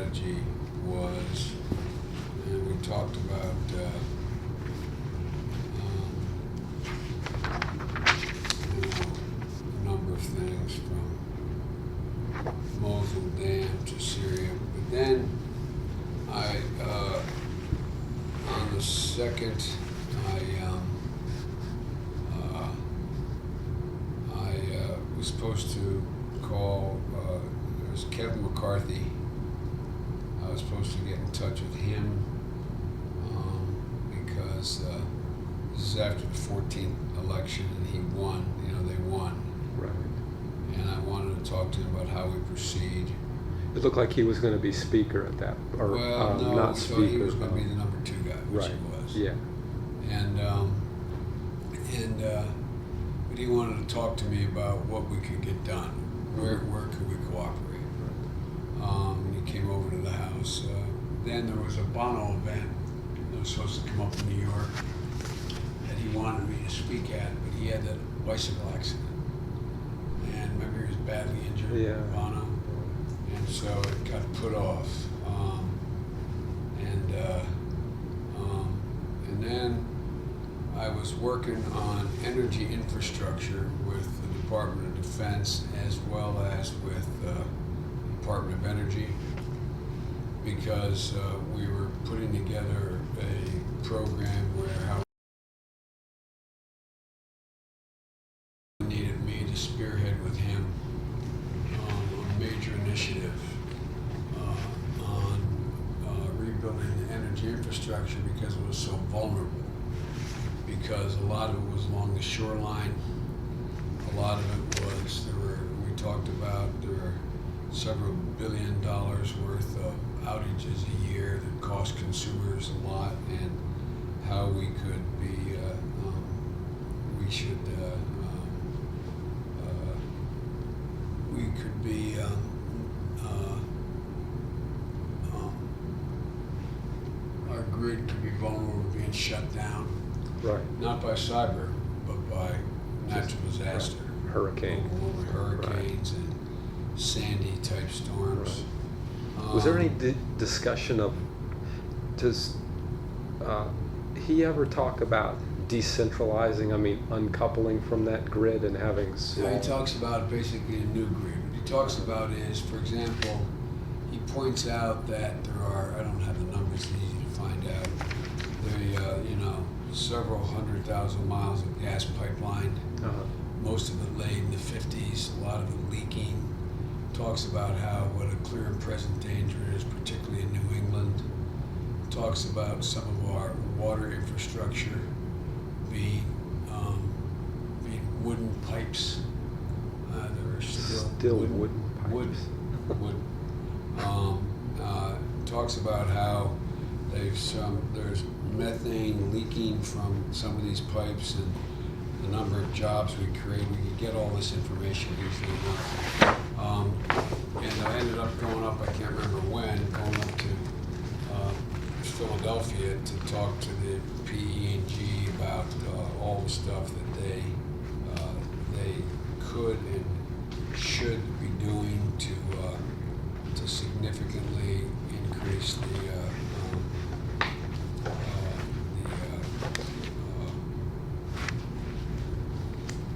strategy was, and we talked about a number of things from Mosul Dam to Syria. But then on the second, I was supposed to call, it was Kevin McCarthy. I was supposed to get in touch with him because this is after the 14th election and he won, they won. Right. And I wanted to talk to him about how we proceed. It looked like he was going to be speaker at that, or Well, no, not we speaker. thought he was going to be the number 2 guy, which right. he was. Yeah. But he wanted to talk to me about what we could get done. Where could we cooperate? And he came over to the house. Then there was a Bono event that was supposed to come up in New York that he wanted me to speak at, but he had that bicycle accident. And remember, he was badly injured, Yeah. Bono. And so it got put off. And then I was working on energy infrastructure with the Department of Defense as well as with the Department of Energy, because we were putting together a program where how he needed me to spearhead with him a major initiative on rebuilding the energy infrastructure because it was so vulnerable. Because a lot of it was along the shoreline. A lot of it was, we talked about there were several $1 billion worth of outages a year that cost consumers a lot, and how we could be, our grid could be vulnerable to being shut down. Right. Not by cyber, but by natural disaster. Right. Hurricane. Over hurricanes and Sandy type storms. Right. Was there any discussion of, does he ever talk about decentralizing, uncoupling from that grid and having small... He talks about basically a new grid. What he talks about is, for example, he points out that there are, I don't have the numbers, it's easy to find out, several 100,000 miles of gas pipeline, most of it laid in the 50s, a lot of it leaking. Talks about what a clear and present danger is, particularly in New England. Talks about some of our water infrastructure being wooden pipes. There are still wooden pipes. Wood. Talks about how there's methane leaking from some of these pipes and the number of jobs we create. We could get all this information easily enough. And I ended up going up, I can't remember when, going up to Philadelphia to talk to the PE&G about all the stuff that they could and should be doing to significantly increase the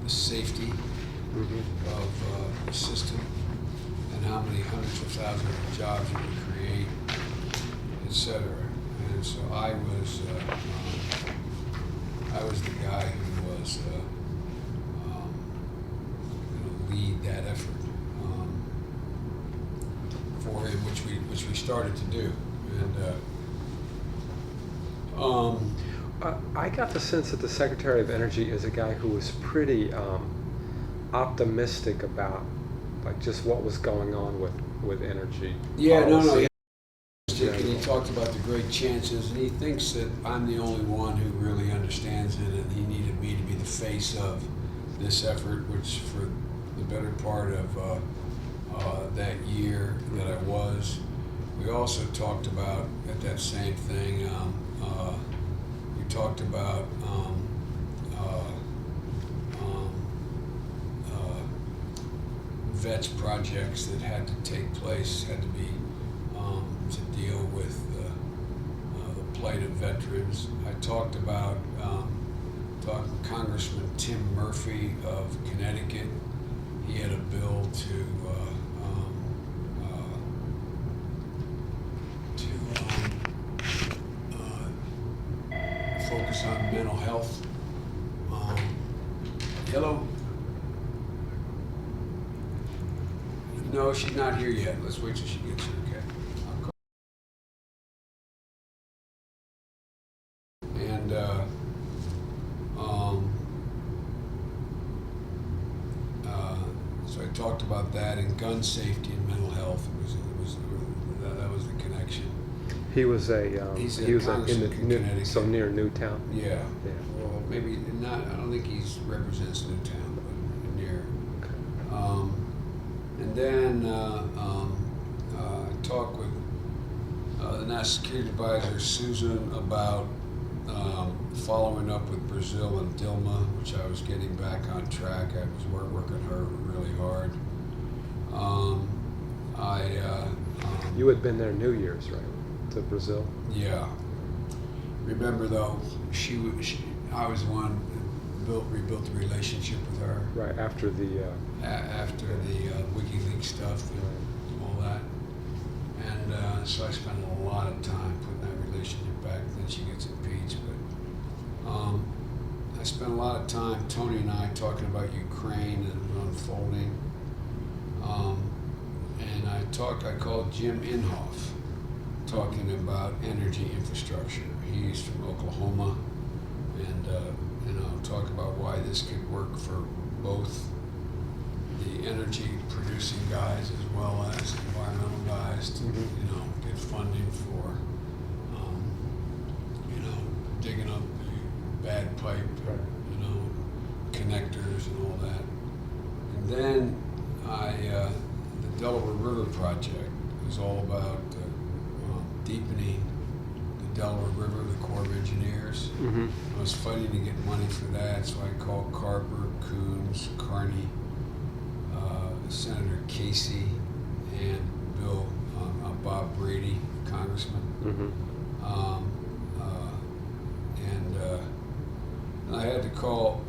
safety of the system, and how many hundreds of thousands of jobs it would create, etc. And so I was the guy who was lead that effort for him, which we started to do. And I got the sense that the Secretary of Energy is a guy who was pretty optimistic about just what was going on with energy. Yeah, policy. And he talked about the great chances, and he thinks that I'm the only one who really understands it, and he needed me to be the face of this effort, which for the better part of that year that I was. We also talked about, at that same thing, we talked about vets projects that had to take place, had to be to deal with the plight of veterans. I talked about Congressman Tim Murphy of Connecticut. He had a bill to focus on mental health. Hello? No, she's not here yet. Let's wait till she gets here, okay? I'll call. And so I talked about that and gun safety and mental health. That was the connection. He was He's a he was congressman in Connecticut. so near Newtown. Yeah. Yeah. Well, maybe not. I don't think he represents Newtown, but near. And then I talked with the National Security Advisor, Susan, about following up with Brazil and Dilma, which I was getting back on track. I was working her really hard. You had been there New Year's, right? To Brazil. Yeah. Remember though, I was the one who rebuilt the relationship with her. Right after the. After the WikiLeaks stuff and all that, and so I spent a lot of time putting that relationship back. Then she gets impeached, but I spent a lot of time, Tony and I, talking about Ukraine and unfolding. And I called Jim Inhofe, talking about energy infrastructure. He's from Oklahoma, and talk about why this could work for both the energy producing guys as well as environmental guys to get funding for digging up the bad pipe, connectors and all that. And then the Delaware River project is all about deepening the Delaware River, the Corps of Engineers. Mm-hmm. I was fighting to get money for that, so I called Carper, Coons, Carney, Senator Casey, and Bill, Bob Brady, Congressman. Mm-hmm. And I had to call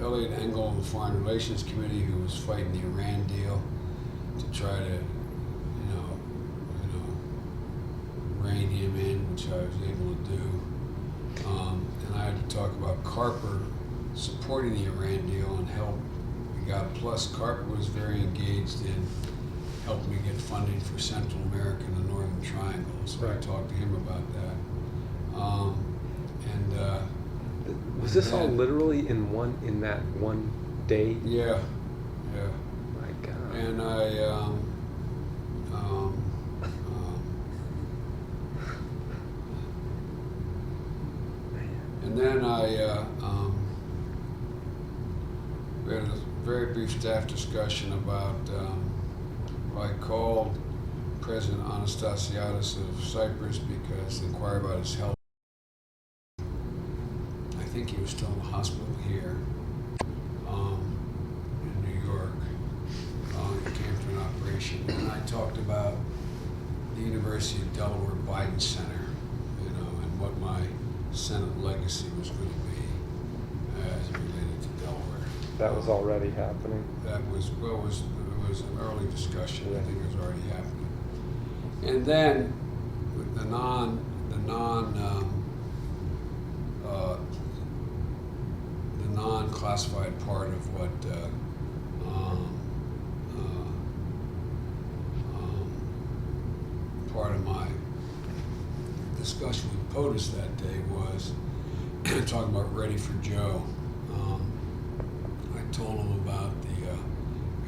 Elliot Engel of the Foreign Relations Committee, who was fighting the Iran deal, to try to, rein him in, which I was able to do. And I had to talk about Carper supporting the Iran deal and help. We got plus Carper was very engaged in helping me get funding for Central America and the Northern Triangle. So I talked to him about that. Was this all literally in that one day? Yeah. My God. And and then we had a very brief staff discussion about, I called President Anastasiadis of Cyprus because they inquired about his health. I think he was still in the hospital here in New York. He came to an operation. And I talked about the University of Delaware Biden Center, and what my Senate legacy was going to be as it related to Delaware. That was already happening. That was it was an early discussion. I think it was already happening. And then with the non-classified part of what part of my discussion with POTUS that day was talking about Ready for Joe. I told him about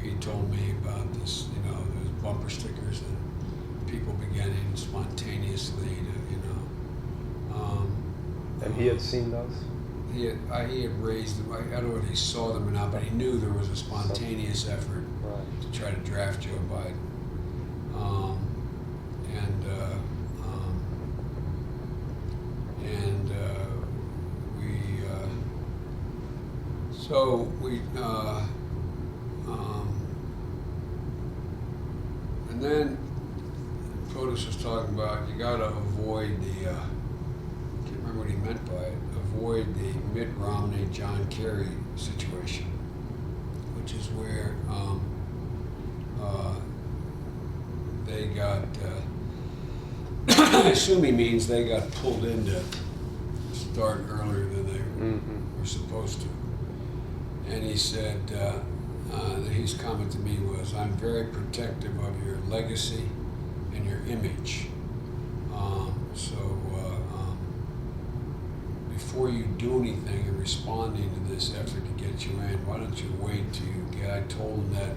he told me about this, those bumper stickers that people beginning spontaneously to, And he had seen those? He had raised them. I don't know if he saw them or not, but he knew there was a spontaneous effort to try to draft Joe Biden. And then POTUS was talking about you got to avoid the, I can't remember what he meant by it, avoid the Mitt Romney, John Kerry situation, which is where they got, I assume he means they got pulled in to start earlier than they were supposed to. And he said, his comment to me was, I'm very protective of your legacy and your image. Before you do anything in responding to this effort to get you in, why don't you wait till you get, I told him that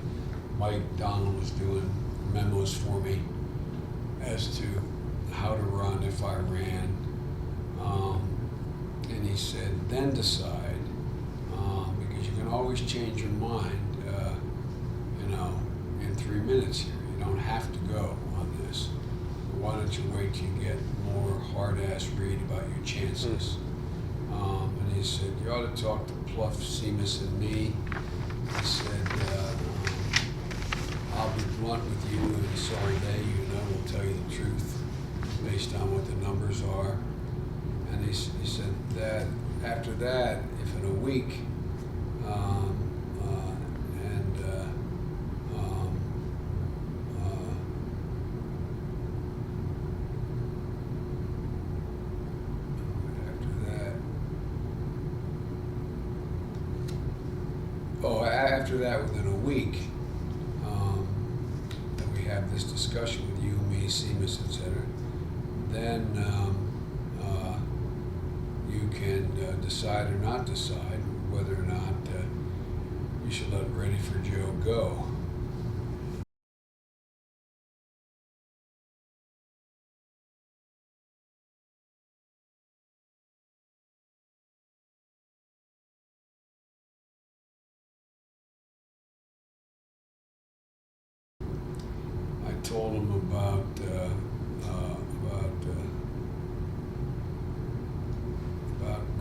Mike Donald was doing memos for me as to how to run if I ran. And he said, then decide, because you can always change your mind, in 3 minutes here. You don't have to go on this. But why don't you wait till you get more hard-ass read about your chances? And he said, you ought to talk to Pluff, Seamus, and me. He said, I'll be blunt with you, and so are they. We'll tell you the truth based on what the numbers are. And he said that after that, if in a week, after that, within a week, that we have this discussion with you, me, Seamus, etc., then you can decide or not decide whether or not you should let Ready for Joe go. I told him about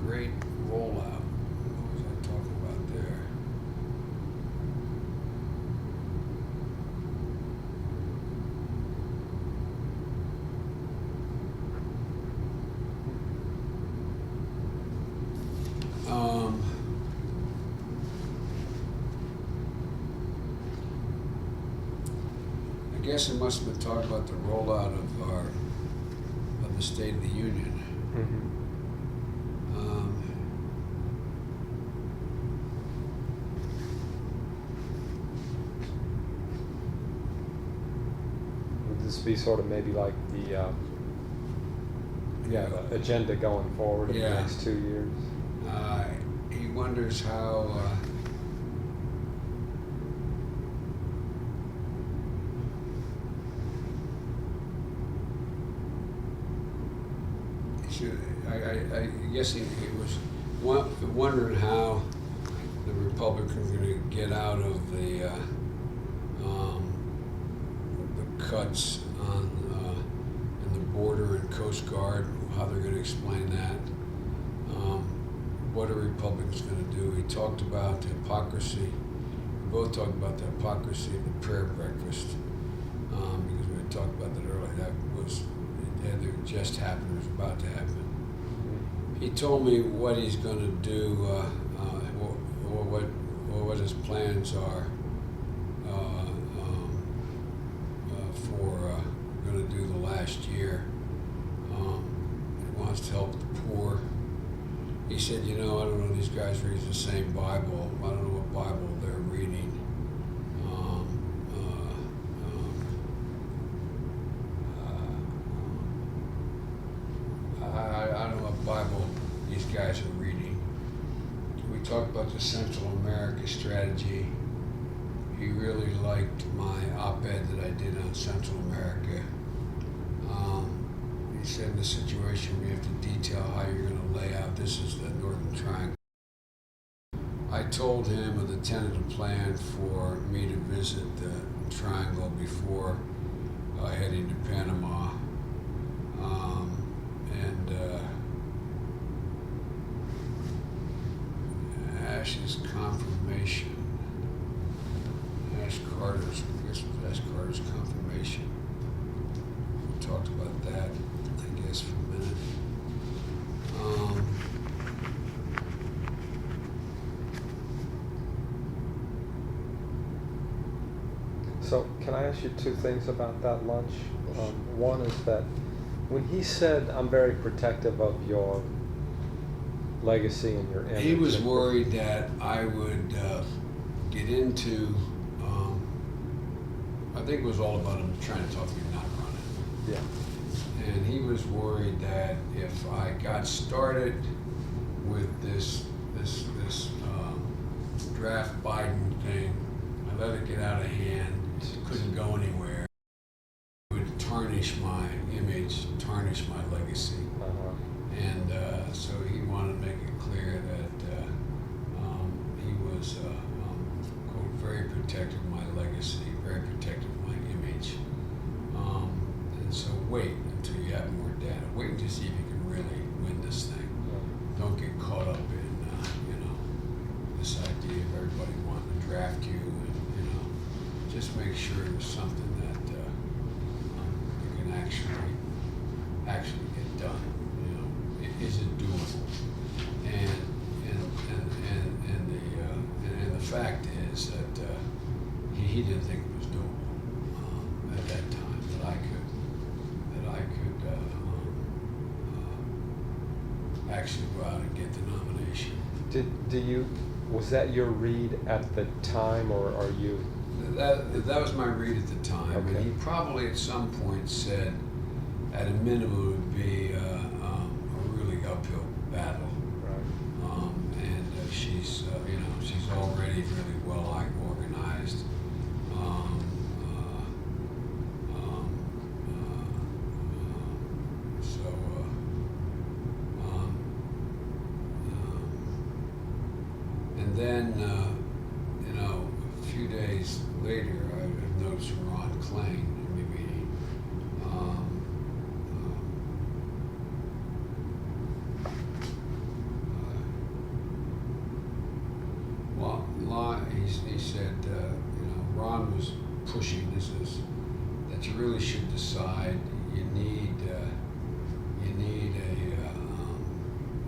great rollout. What was I talking about there? I guess it must have been talking about the rollout of the State of the Union. Would this be sort of maybe like the agenda going forward in the next 2 years? He wonders how. I guess he was wondering how the Republicans are going to get out of the cuts on in the border and Coast Guard, how they're going to explain that. What are Republicans going to do? He talked about the hypocrisy. We both talked about the hypocrisy of the prayer breakfast, because we had talked about that earlier. That was, it had just happened, it was about to happen. He told me what he's going to do, what his plans are for going to do the last year. He wants to help the poor. He said, I don't know, these guys read the same Bible. I don't know what Bible they're reading. I don't know what Bible these guys are reading. We talked about the Central America strategy. He really liked my op-ed that I did on Central America. He said in this situation we have to detail how you're going to lay out. This is the Northern Triangle. I told him of the tentative plan for me to visit the Triangle before heading to Panama. Ash's confirmation, Ash Carter's, I guess it was Trash Carter's confirmation. We talked about that, I guess, for a minute. So can I ask you two things about that lunch? One is that when he said, "I'm very protective of your legacy and your image," He was worried that I would get into, I think it was all about him trying to talk me not running. Yeah. And he was worried that if I got started with this draft Biden thing, I let it get out of hand, couldn't go anywhere, it would tarnish my image, tarnish my legacy. And so he wanted to make it clear that he was, quote, very protective of my legacy, very protective of my image. And so wait until you have more data. Wait to see if you can really win this thing. Don't get caught up in, this idea of everybody wanting to draft you, and just make sure there's something that you can actually get done. Is it doable? And the fact is that he didn't think it was doable at that time, that I could actually go out and get the nomination. Was that your read at the time, or are you? That was my read at the time. Okay. And he probably at some point said, at a minimum, it would be a really uphill battle. Right. And she's already really well organized. And then, a few days later, I noticed Ron Klain in my meeting. He said, Ron was pushing this is that you really should decide. You need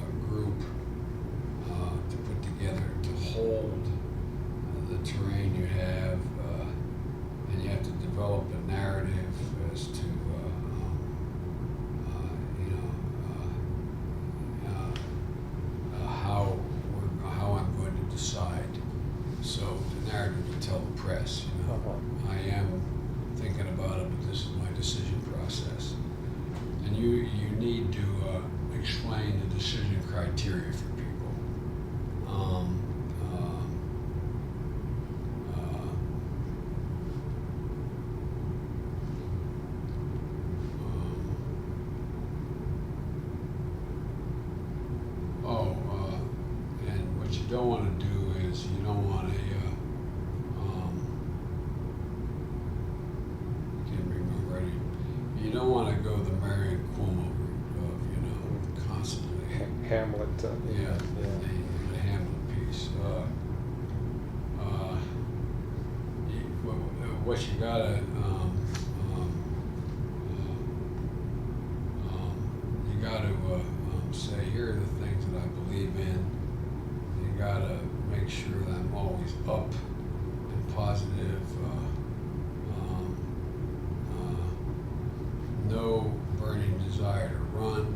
a group to put together to hold the terrain you have, and you have to develop a narrative as to how I'm going to decide. So the narrative to tell the press, I am thinking about it, but this is my decision process. And you need to explain the decision criteria for people. And what you don't want to do is you don't want to. Can't remember already. You don't want to go the Marion Cuomo route of constantly. Hamlet. Yeah. The Hamlet piece. What you gotta say, here are the things that I believe in. You gotta make sure that I'm always up and positive. No burning desire to run.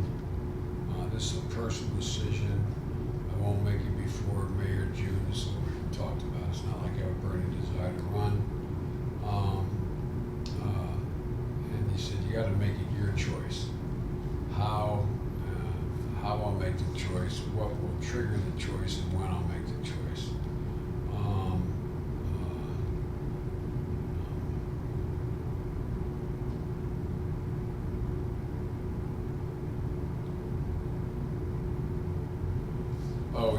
This is a personal decision. I won't make it before May or June. This is what we talked about. It's not like I have a burning desire to run. And he said, you got to make it your choice. How I'll make the choice, what will trigger the choice, and when I'll make the choice.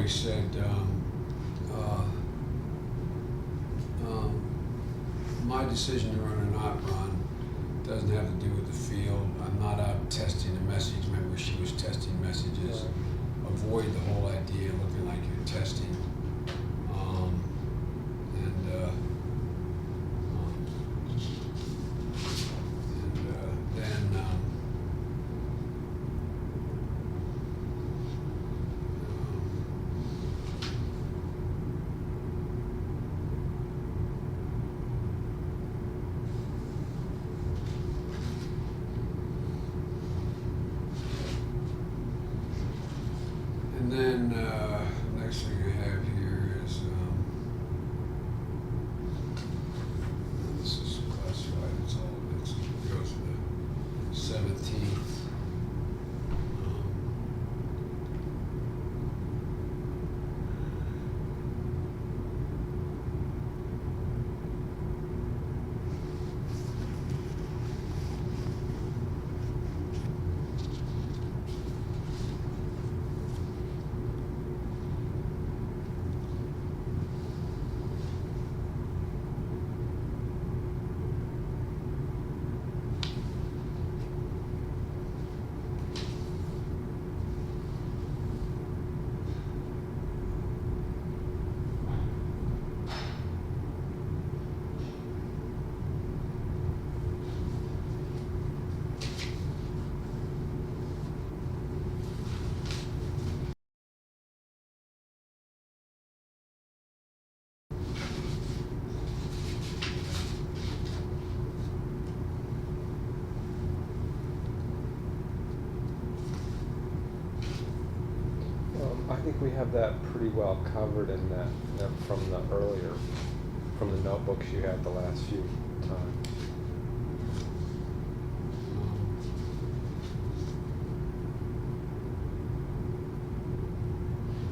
He said, my decision to run or not run doesn't have to do with the field. I'm not out testing a message. Remember, she was testing messages. Right. Avoid the whole idea of looking like you're testing. think we have that pretty well covered in that from the earlier, from the notebooks you had the last few times.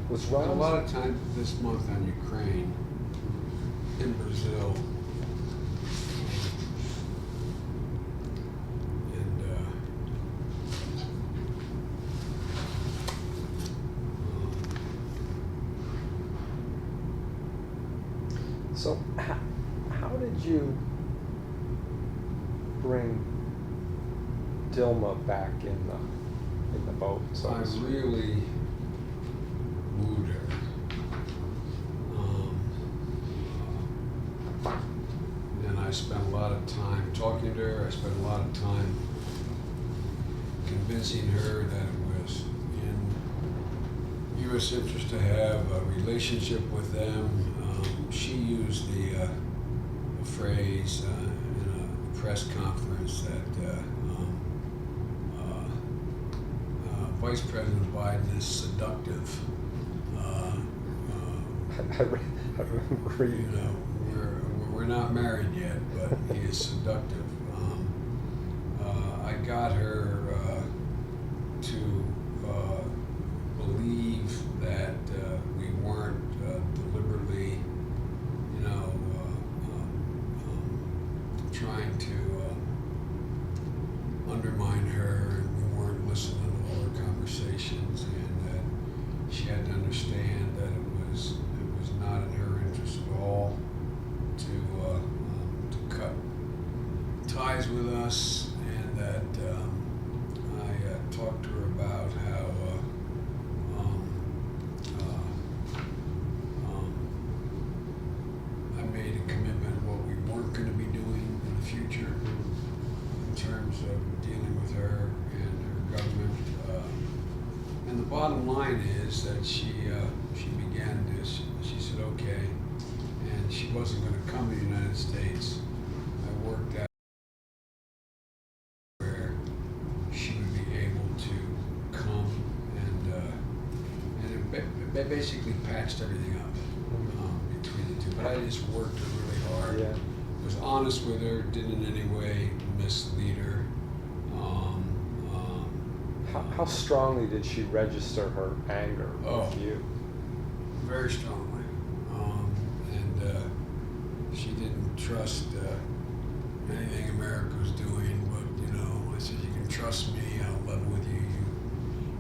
Was Spent a Ron's, lot of time this month on Ukraine, in Brazil. And so how did you bring Dilma back in the boat? So I to speak? really wooed her. And I spent a lot of time talking to her. I spent a lot of time convincing her that it was in U.S. interest to have a relationship with them. She used the phrase in a press conference that Vice President Biden is seductive. I remember You reading that. know, we're not married yet, but he is seductive. I got her to believe that we weren't deliberately, trying to undermine her, and we weren't listening to all her conversations, and that she had to understand that it was not in her interest at all to cut ties with us, and that I talked to her about how I made a commitment what we weren't going to be doing in the future in terms of dealing with her and her government. And the bottom line is that she began this. She said, okay, and she wasn't going to come to the United States. I worked out where she would be able to come, and it basically patched everything up between the two. But I just worked really hard. Yeah. Was honest with her, didn't in any way mislead her. How strongly did she register her anger with you? Very strongly. And she didn't trust anything America was doing, but I said, you can trust me, I'll level with you.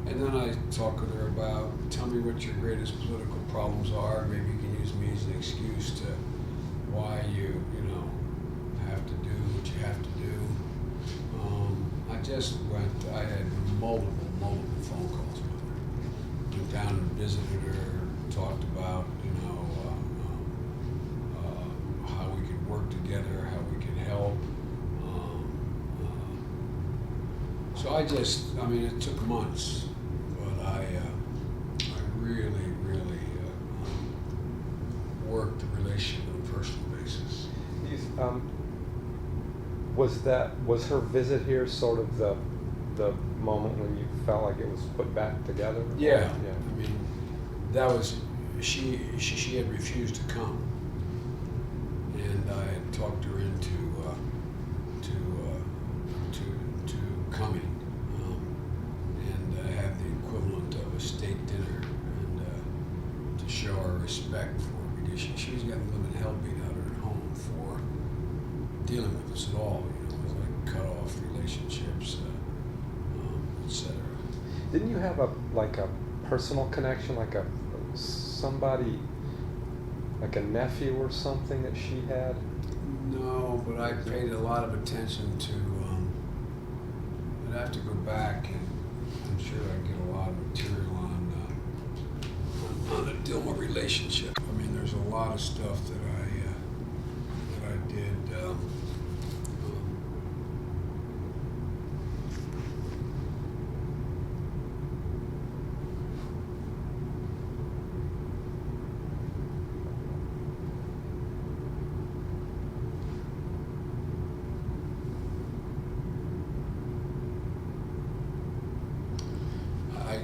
And then I talked with her about, tell me what your greatest political problems are. Maybe you can use me as an excuse to why you have to do what you have to do. I had multiple phone calls with her. Went down and visited her, talked about, how we could work together, how we could help. So it took months, but I really worked the relationship on a personal basis. Was her visit here sort of the moment when you felt like it was put back together? Yeah. Yeah. I mean, that was she had refused to come, and I had talked her into coming, and have the equivalent of a steak dinner, and to show her respect for her, because she was getting a living hell beat out of her home for dealing with us at all. It was like cut off relationships, etc. Didn't you have a personal connection, somebody, like a nephew or something that she had? No, but I paid a lot of attention to. I'd have to go back, and I'm sure I get a lot of material on the Dilma relationship. I mean, there's a lot of stuff that I did.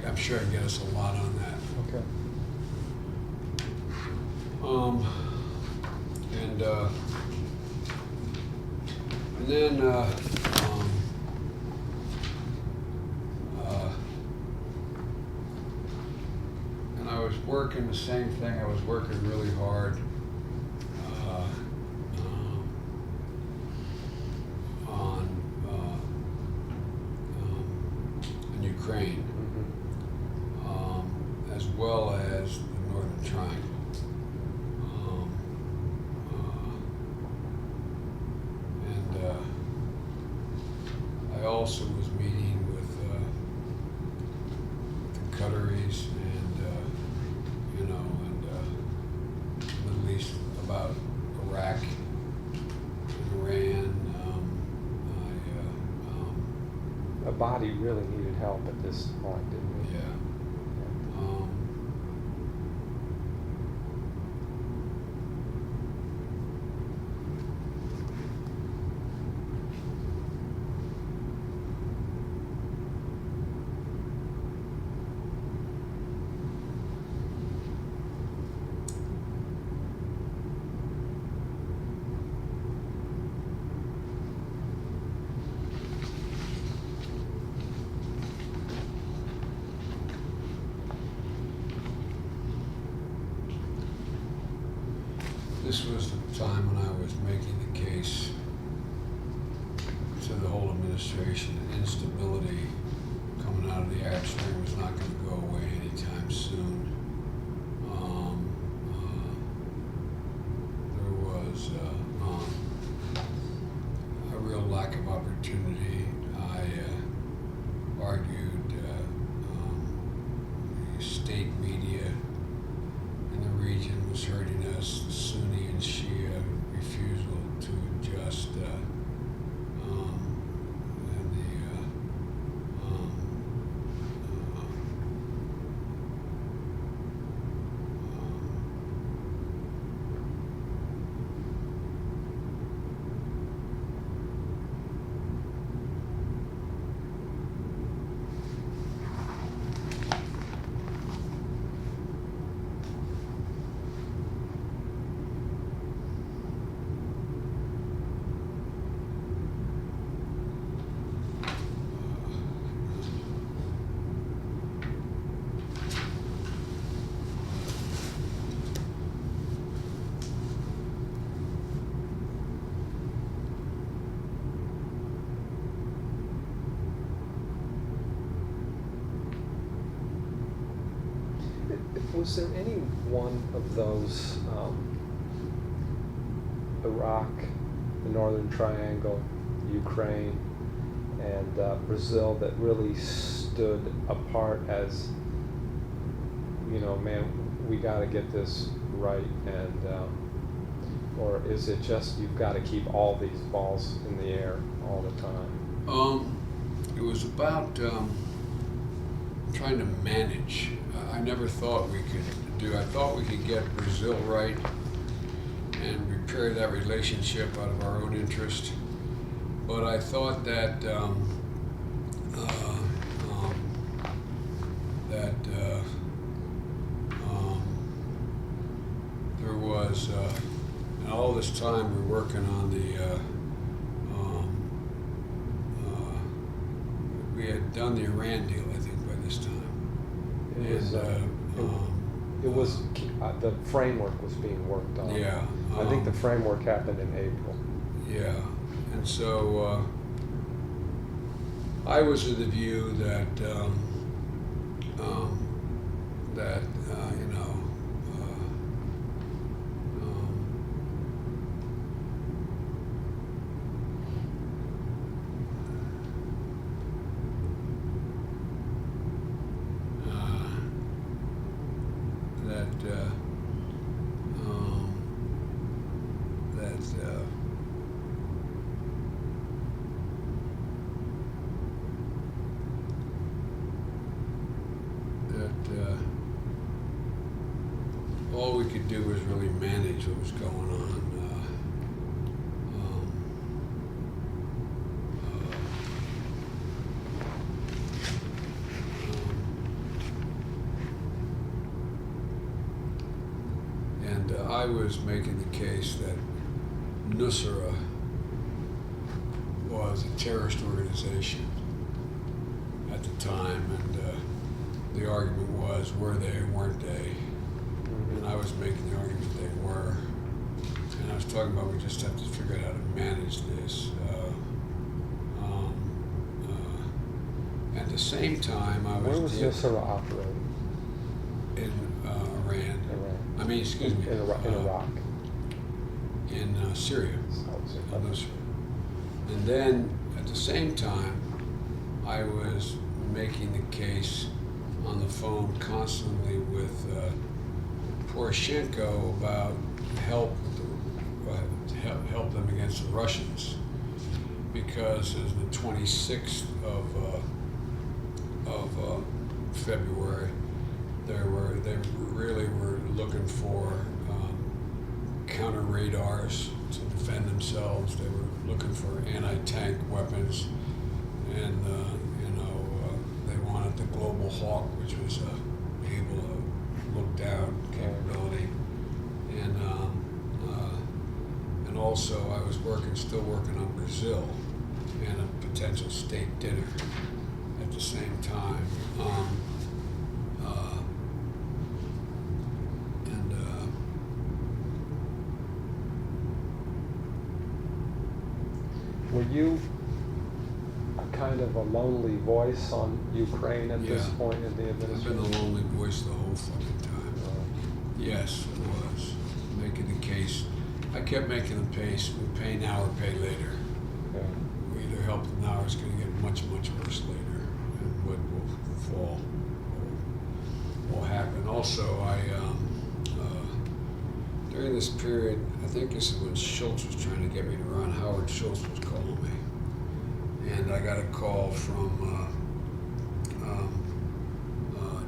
I'm sure I get us a lot on that. Okay. And then and I was working the same thing. I was working really hard on in Ukraine, as well as the Northern Triangle. I also was meeting with the Qataris and Middle East about Iraq and Iran. A body really needed help at this point, didn't it? Yeah. This was the time when I was making the case to the whole administration that instability coming out of the Arab Spring was not going to go away anytime soon. There was a real lack of opportunity. I argued the state media in the region was hurting us, Sunni and Shia refusal to adjust, Was there any one of those, Iraq, the Northern Triangle, Ukraine, and Brazil, that really stood apart as, man, we got to get this right, and or is it just you've got to keep all these balls in the air all the time? it was about trying to manage. I never thought we could do. I thought we could get Brazil right and repair that relationship out of our own interest. But I thought that there was, and all this time we're working on we had done the Iran deal, I think, by this time. It was the framework was being worked on. Yeah. I think the framework happened in April. Yeah, and so I was of the view that I was making the case that Nusra was a terrorist organization at the time, and the argument was, were they or weren't they? And I was making the argument they were. And I was talking about we just have to figure out how to manage this. At the same time, I was... Where was Nusra operating? In Iran. Iran. I mean, excuse me. In Iraq. In Syria. Oh, Nusra. And then, at the same time, I was making the case on the phone constantly with Poroshenko about help them against the Russians, because as the 26th of February, they really were looking for counter radars to defend themselves. They were looking for anti-tank weapons, and they wanted the Global Hawk, which was able to look down capability, and also I was still working on Brazil and a potential state dinner at the same time. Were you a kind of a lonely voice on Ukraine at this point in the I've administration? been the lonely voice the whole fucking time. Yes, it was. Making the case. I kept making the case, we pay now or pay later. Yeah. We either help them now or it's going to get much, much worse later. And what will happen. Also, during this period, I think this is when Schultz was trying to get me to run, Howard Schultz was calling me. And I got a call from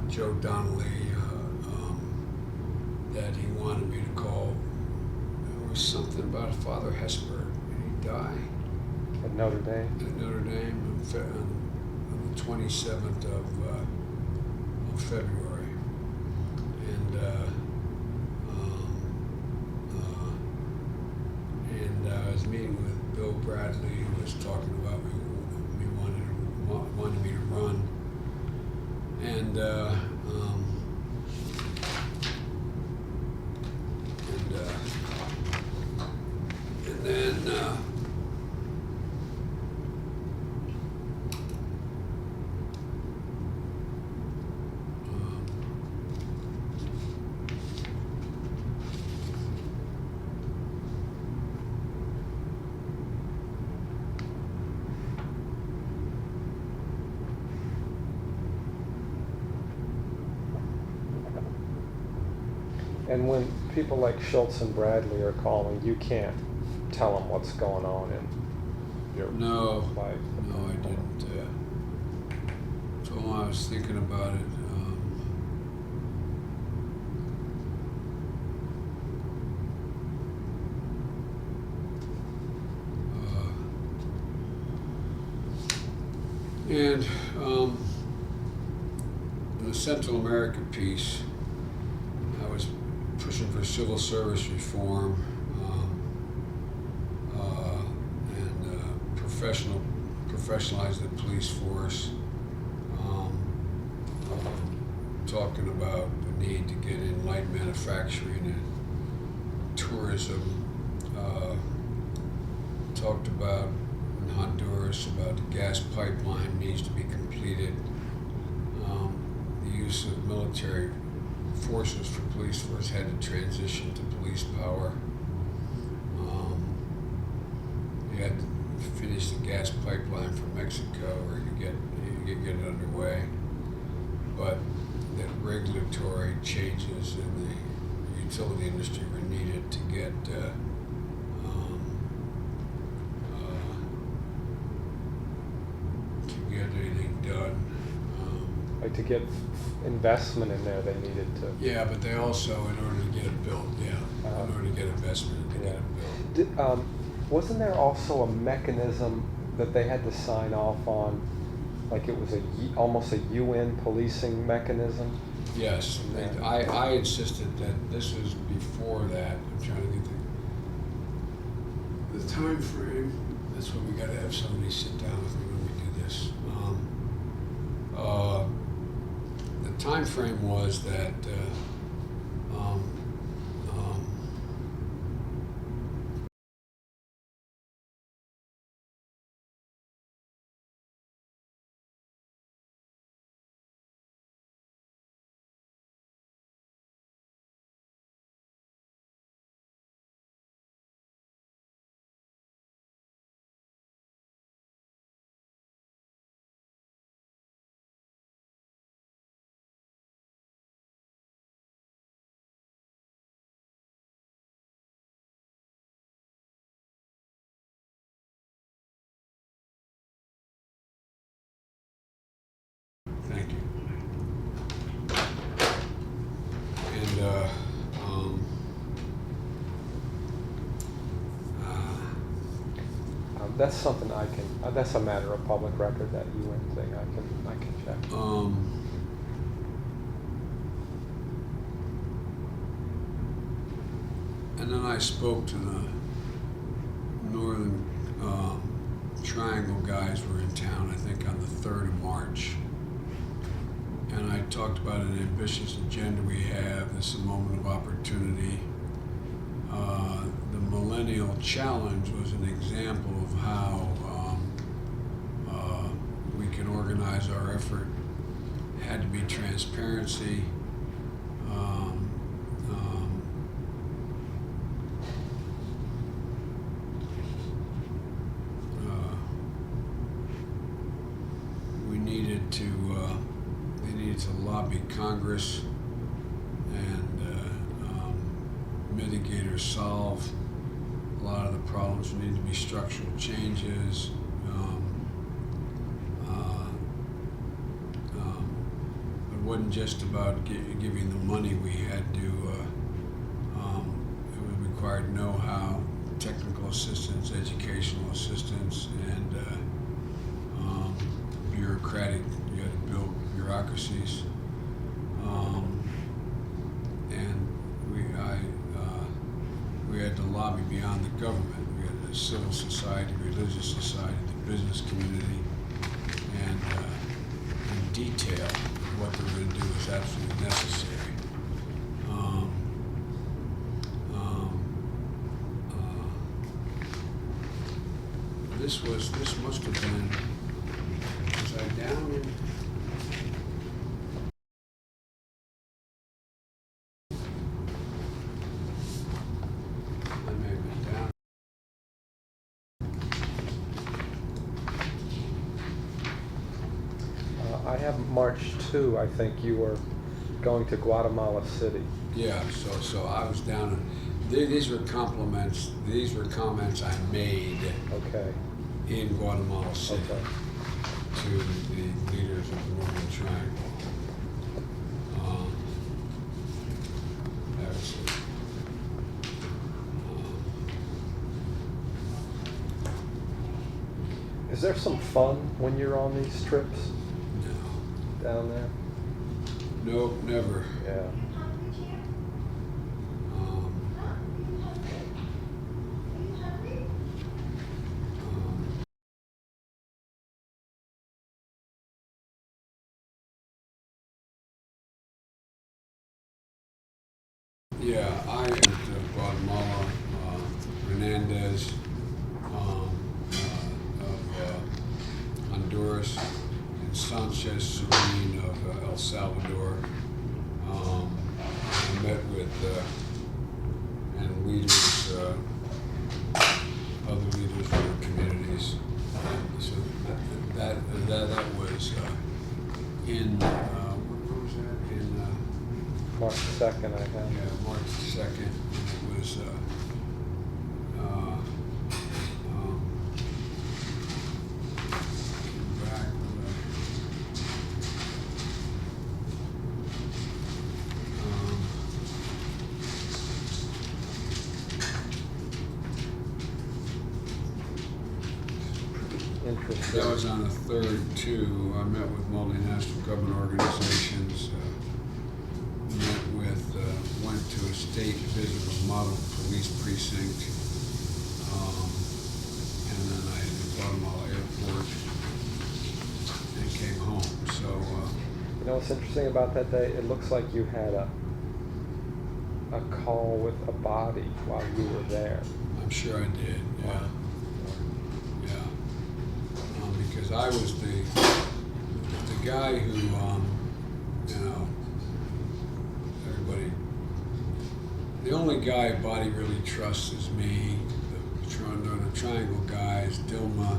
Joe Donnelly that he wanted me to call. There was something about Father Hesper. Did he die? At Notre Dame? At Notre Dame on the 27th of February. And I was meeting with Bill Bradley, who was talking about me wanting me to run. And then And when people like Schultz and Bradley are calling, you can't tell them what's going on in your life. No, I didn't. Told them I was thinking about it. And the Central America piece, I was pushing for civil service reform and professionalize the police force. Talking about the need to get in light manufacturing and tourism. Talked about in Honduras about the gas pipeline needs to be completed. The use of military forces for police force had to transition to police power. You had to finish the gas pipeline from Mexico, or you get it underway. But that regulatory changes in the utility industry were needed to get anything done. Like to get investment in there, they needed to. Yeah, but they also, in order to get it built, in order to get investment to get it built. Wasn't there also a mechanism that they had to sign off on, like it was almost a UN policing mechanism Yes, I insisted that this was before that. I'm trying to get the time frame. That's when we got to have somebody sit down with me when we do this. The time frame was that thank you. And That's something I can, that's a matter of public record, that UN thing, I can check. And then I spoke to the Northern Triangle guys were in town, I think on the 3rd of March. And I talked about an ambitious agenda we have. This is a moment of opportunity. The Millennial Challenge was an example of how we can organize our effort. Had to be transparency. They needed to lobby Congress and mitigate or solve a lot of the problems. There need to be structural changes. It wasn't just about giving the money. We had to, it required know-how, technical assistance, educational assistance, and bureaucratic, you had to build bureaucracies. And we had to lobby beyond the government. We had the civil society, religious society, the business community, and in detail what they were going to do was absolutely necessary. This must have been, was I down in? I may have been down. I have March 2, I think you were going to Guatemala City. Yeah, so I was down in, these were compliments, these were comments I made Okay. in Guatemala City Okay. to the leaders of the Northern Triangle. That was it. Is there some fun when you're on these trips No. down there? Nope, never. Yeah. Yeah, I went to Guatemala, Hernandez, of Honduras, and Sanchez Serene of El Salvador. I met with and leaders, other leaders from the communities. And so that was in where was that? In March 2nd, I have. yeah, March 2nd. It was back Interesting. that was on the 3rd too. I met with multinational government organizations, to a state visit of a model police precinct. And then I had to Guatemala airport and came home. So, You know what's interesting about that day? It looks like you had a call with a body while you were there. I'm sure I did, yeah. Wow. Yeah. Because I was the guy who, you know, everybody, the only guy body really trusts is me. The triangle guys, Dilma,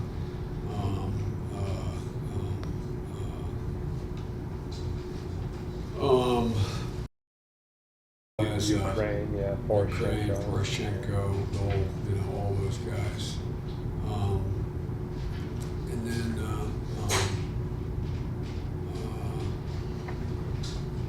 as Ukraine, yeah, Ukraine, Poroshenko. Poroshenko, the whole, you know, all those guys. And then